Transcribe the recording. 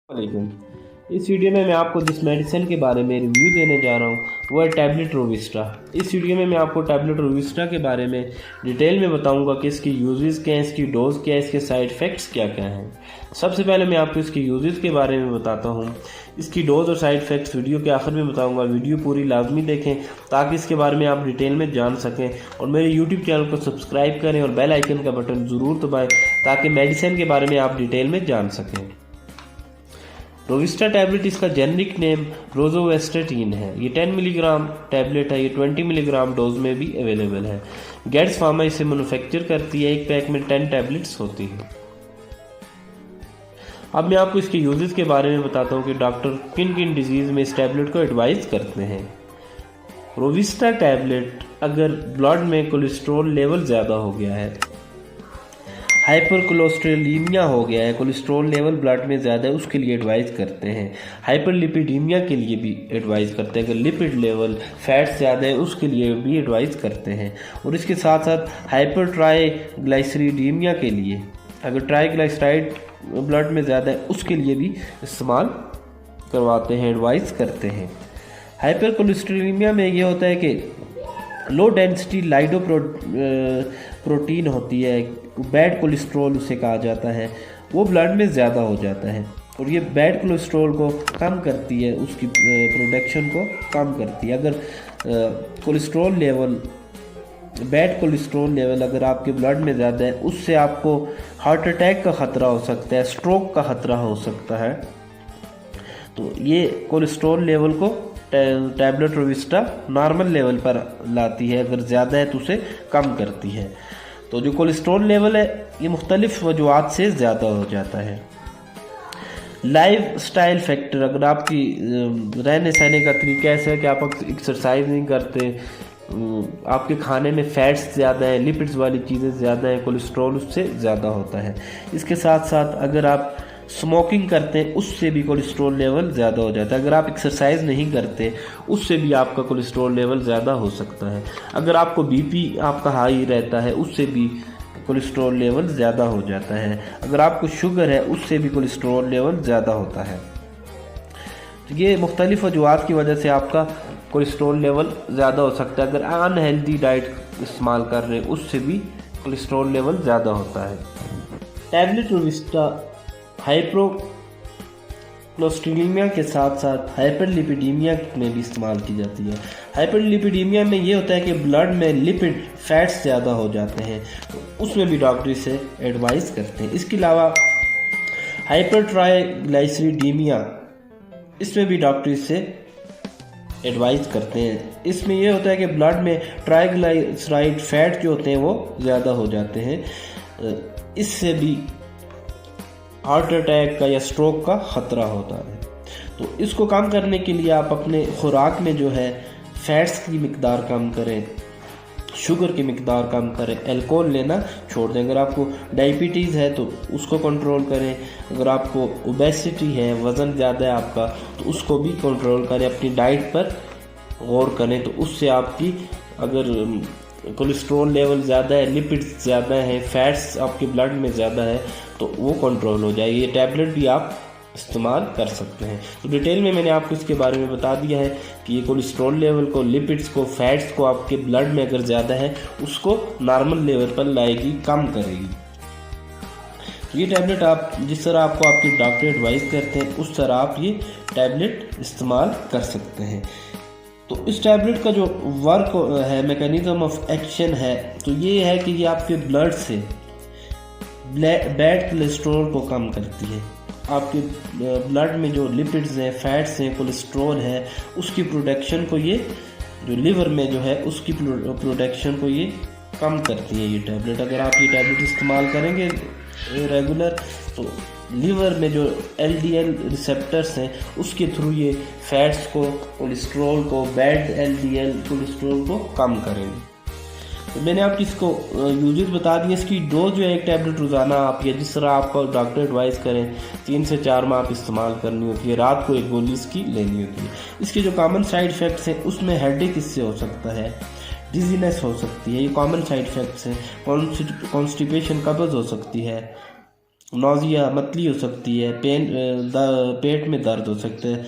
वालेकुम। इस वीडियो में मैं आपको जिस मेडिसिन के बारे में रिव्यू देने जा रहा हूँ वो है टैबलेट रोविस्टा। इस वीडियो में मैं आपको टैबलेट रोविस्टा के बारे में डिटेल में बताऊंगा कि इसकी यूजेस क्या है, इसकी डोज क्या है, इसके साइड इफ़ेक्ट्स क्या क्या हैं। सबसे पहले मैं आपको इसकी यूजेस के बारे में बताता हूँ। इसकी डोज और साइड इफ़ेक्ट्स वीडियो के आखिर में बताऊँगा। वीडियो पूरी लाजमी देखें ताकि इसके बारे में आप डिटेल में जान सकें, और मेरे यूट्यूब चैनल को सब्सक्राइब करें और बेल आइकन का बटन ज़रूर दबाएँ ताकि मेडिसिन के बारे में आप डिटेल में जान सकें। रोविस्टा टैबलेट इसका जेनरिक नेम रोजोवेस्टेटिन है। ये 10 मिलीग्राम टैबलेट है। ये 20 मिलीग्राम डोज में भी अवेलेबल है। गेट्स फार्मा इसे मैन्युफैक्चर करती है। एक पैक में 10 टैबलेट्स होती हैं। अब मैं आपको इसके यूजेस के बारे में बताता हूँ कि डॉक्टर किन किन डिजीज़ में इस टैबलेट को एडवाइस करते हैं। रोविस्टा टैबलेट अगर ब्लड में कोलेस्ट्रॉल लेवल ज़्यादा हो गया है, हाइपर कोलेस्ट्रोलीमिया हो गया है, कोलेस्ट्रॉल लेवल ब्लड में ज़्यादा है, उसके लिए एडवाइस करते हैं। हाइपर लिपिडीमिया के लिए भी एडवाइस करते हैं। अगर लिपिड लेवल फैट ज़्यादा है उसके लिए भी एडवाइस करते हैं। और इसके साथ साथ हाइपर ट्राइग्लाइसरीडीमिया के लिए, अगर ट्राइग्लाइसराइड ब्लड में ज़्यादा है उसके लिए भी इस्तेमाल करवाते हैं, एडवाइस करते हैं। हाइपर कोलेस्ट्रोलीमिया में ये होता है कि लो डेंसिटी लाइडो प्रोटीन होती है, बैड कोलेस्ट्रॉल उसे कहा जाता है, वो ब्लड में ज़्यादा हो जाता है और ये बैड कोलेस्ट्रॉल को कम करती है, उसकी प्रोडक्शन को कम करती है। अगर cholesterol level, bad cholesterol level अगर आपके ब्लड में ज़्यादा है, उससे आपको हार्ट अटैक का ख़तरा हो सकता है, स्ट्रोक का ख़तरा हो सकता है। तो ये कोलेस्ट्रॉल लेवल को टैबलेट रोविस्टा नॉर्मल लेवल पर लाती है। अगर ज़्यादा है तो उसे कम करती है। तो जो कोलेस्ट्रॉल लेवल है ये मुख्तलिफ वजूहात से ज़्यादा हो जाता है। लाइफ स्टाइल फैक्टर, अगर आपकी रहने सहने का तरीका ऐसा है कि आप एक्सरसाइज नहीं करते, आपके खाने में फैट्स ज़्यादा है, लिपिड्स वाली चीज़ें ज़्यादा हैं, कोलेस्ट्रॉल उससे ज़्यादा होता है। इसके साथ साथ अगर आप स्मोकिंग करते हैं उससे भी कोलेस्ट्रॉल लेवल ज़्यादा हो जाता है। अगर आप एक्सरसाइज नहीं करते उससे भी आपका कोलेस्ट्रॉल लेवल ज़्यादा हो सकता है। अगर आपको बीपी आपका हाई रहता है उससे भी कोलेस्ट्रॉल लेवल ज़्यादा हो जाता है। अगर आपको शुगर है उससे भी कोलेस्ट्रॉल लेवल ज़्यादा होता है। तो ये मुख्तलिफ वजूहात की वजह से आपका कोलेस्ट्रॉल लेवल ज़्यादा हो सकता है। अगर अनहेल्दी डाइट इस्तेमाल कर रहे हैं उससे भी कोलेस्ट्रॉल लेवल ज़्यादा होता है। टैबलेट रोविस्टा हाइपोक्लोस्ट्रीमिया के साथ साथ हाइपरलिपिडीमिया में भी इस्तेमाल की जाती है। हाइपरलिपिडीमिया में ये होता है कि ब्लड में लिपिड फैट्स ज़्यादा हो जाते हैं, तो उसमें भी डॉक्टर इसे एडवाइस करते हैं। इसके अलावा हाइपर ट्राइग्लाइसरीडीमिया, इसमें भी डॉक्टर इसे एडवाइस करते हैं। इसमें यह होता है कि ब्लड में ट्राइग्लाइसराइड फैट जो होते हैं वो ज़्यादा हो जाते हैं, इससे भी हार्ट अटैक का या स्ट्रोक का ख़तरा होता है। तो इसको कम करने के लिए आप अपने खुराक में जो है फैट्स की मिकदार कम करें, शुगर की मिकदार कम करें, अल्कोहल लेना छोड़ दें। अगर आपको डायबिटीज़ है तो उसको कंट्रोल करें। अगर आपको ओबेसिटी है, वज़न ज़्यादा है आपका, तो उसको भी कंट्रोल करें। अपनी डाइट पर गौर करें, तो उससे आपकी अगर कोलेस्ट्रॉल लेवल ज़्यादा है, लिपिड्स ज़्यादा है, फैट्स आपके ब्लड में ज़्यादा है तो वो कंट्रोल हो जाएगी। ये टैबलेट भी आप इस्तेमाल कर सकते हैं। तो डिटेल में मैंने आपको इसके बारे में बता दिया है कि ये कोलेस्ट्रॉल लेवल को, लिपिड्स को, फैट्स को आपके ब्लड में अगर ज़्यादा है उसको नॉर्मल लेवल पर लाएगी, कम करेगी। तो ये टैबलेट आप जिस तरह आपको आपके डॉक्टर एडवाइस करते हैं उस तरह आप ये टैबलेट इस्तेमाल कर सकते हैं। तो इस टैबलेट का जो वर्क है, मैकेनिज्म ऑफ एक्शन है, तो ये है कि ये आपके ब्लड से बैड कोलेस्ट्रॉल को कम करती है। आपके ब्लड में जो लिपिड्स हैं, फैट्स हैं, कोलेस्ट्रॉल है, उसकी प्रोडक्शन को ये जो लिवर में जो है उसकी प्रोडक्शन को ये कम करती है ये टैबलेट। अगर आप ये टैबलेट इस्तेमाल करेंगे रेगुलर तो लीवर में जो LDL रिसेप्टर्स हैं उसके थ्रू ये फैट्स को, कोलेस्ट्रॉल को, बैड LDL कोलेस्ट्रॉल को कम करेंगे। तो मैंने आपको इसको यूजेस बता दिए। इसकी डोज जो है एक टैबलेट रोज़ाना आप या जिस तरह आपको डॉक्टर एडवाइस करें 3 से 4 माह आप इस्तेमाल करनी होती है। रात को एक गोली इसकी लेनी होती है। इसके जो कॉमन साइड इफ़ेक्ट्स हैं उसमें हेडेक इससे हो सकता है, डिजीनेस हो सकती है, ये कॉमन साइड इफ़ेक्ट्स हैं। कॉन्स्टिपेशन, कब्ज़ हो सकती है, नौजिया मतली हो सकती है, पेट में दर्द हो सकता है।